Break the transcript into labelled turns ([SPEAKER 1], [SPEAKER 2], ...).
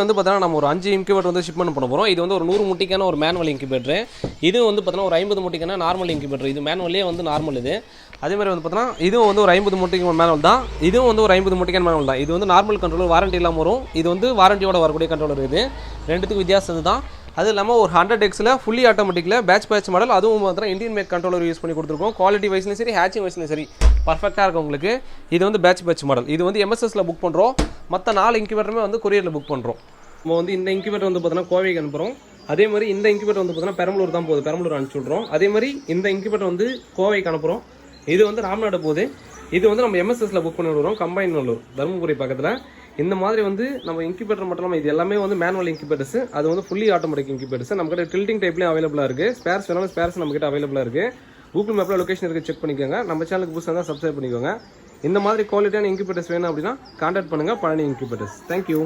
[SPEAKER 1] வந்து பார்த்தீங்கன்னா நம்ம ஒரு 5 இன்குபேட்டர் வந்து ஷிப்மெண்ட் பண்ண போகிறோம். இது வந்து ஒரு 100 முட்டைக்கான ஒரு மேனுவல் இன்குபேட்டர். இது வந்து பார்த்தீங்கன்னா ஒரு 50 முட்டைக்கான நார்மல் இன்குபேட்டர். இது மேனுவலே வந்து நார்மல் இது. அதே மாதிரி வந்து பார்த்தீங்கன்னா இதுவும் வந்து ஒரு 50 முட்டைக்கு மேனுவல் தான். இதுவும் வந்து ஒரு 50 முட்டைக்கான மேனுவல் தான். இது வந்து நார்மல் கண்ட்ரோலர், வாரண்டி இல்லாமல் வரும். இது வந்து வாரண்டியோட வரக்கூடிய கண்ட்ரோலர். இது ரெண்டுத்துக்கு வித்தியாசம் தான். அது இல்லாமல் ஒரு 100Xல ஃபுல்லி ஆட்டோமேட்டிக்கில் பேட்ச் மாடல். அதுவும் பார்த்தீங்கன்னா இந்தியன் மேக் கண்ட்ரோலர் யூஸ் பண்ணி கொடுத்துருக்கோம். குவாலிட்டி வைஸ்லையும் சரி, ஹேச்சிங் வைஸ்லையும் சரி பர்ஃபெக்டாக இருக்கும் உங்களுக்கு. இது வந்து பேட்ச் மாடல். இது வந்து MSSல புக் பண்ணுறோம். மற்ற 4 இன்குபேட்டருமே வந்து கொரியரில் புக் பண்ணுறோம். நம்ம வந்து இந்த இன்குபேட்டர் வந்து பார்த்தீங்கன்னா கோவைக்கு அனுப்புகிறோம். அதே மாதிரி இந்த இன்குபேட்டர் வந்து பார்த்தீங்கன்னா பெரம்பலூர் தான் போகுது. பெரம்பலூர் அனுப்பிச்சி விட்றோம். அதே மாதிரி இந்த இன்குபேட்டர் வந்து கோவைக்கு அனுப்புகிறோம். இது வந்து ராம்நாடு போகுது. இது வந்து நம்ம MSSல புக் பண்ணி விடுறோம். கம்பைன் நல்லூர், தருமபுரி பக்கத்தில். இந்த மாதிரி வந்து நம்ம இன்குபேட்டர் மட்டும் இல்லாமல் இது எல்லாமே வந்து மேனுவல் இன்குபேட்டர்ஸ். அது வந்து ஃபுல்லி ஆட்டோமேட்டிக் இன்குபேட்டர்ஸ். நம்மகிட்ட டில்ட்டிங் டைப்லேயும் அவைலபிளாக இருக்குது. ஸ்பேர்ஸ் வேணாலும் ஸ்பேர்ஸ் நம்மகிட்ட அவைலபிளாக இருக்குது. கூகுள் மேப்பில் லொக்கேஷன் இருக்குது, செக் பண்ணிக்கோங்க. நம்ம சேனலுக்கு புதுசாக தான் சப்ஸ்கிரைப் பண்ணிக்கோங்க. இந்த மாதிரி குவாலிட்டியான இன்குபேட்டர்ஸ் வேணும் அப்படின்னா கான்டாக்ட் பண்ணுங்கள், பழனி இன்குபேட்டர்ஸ். தேங்க்யூ.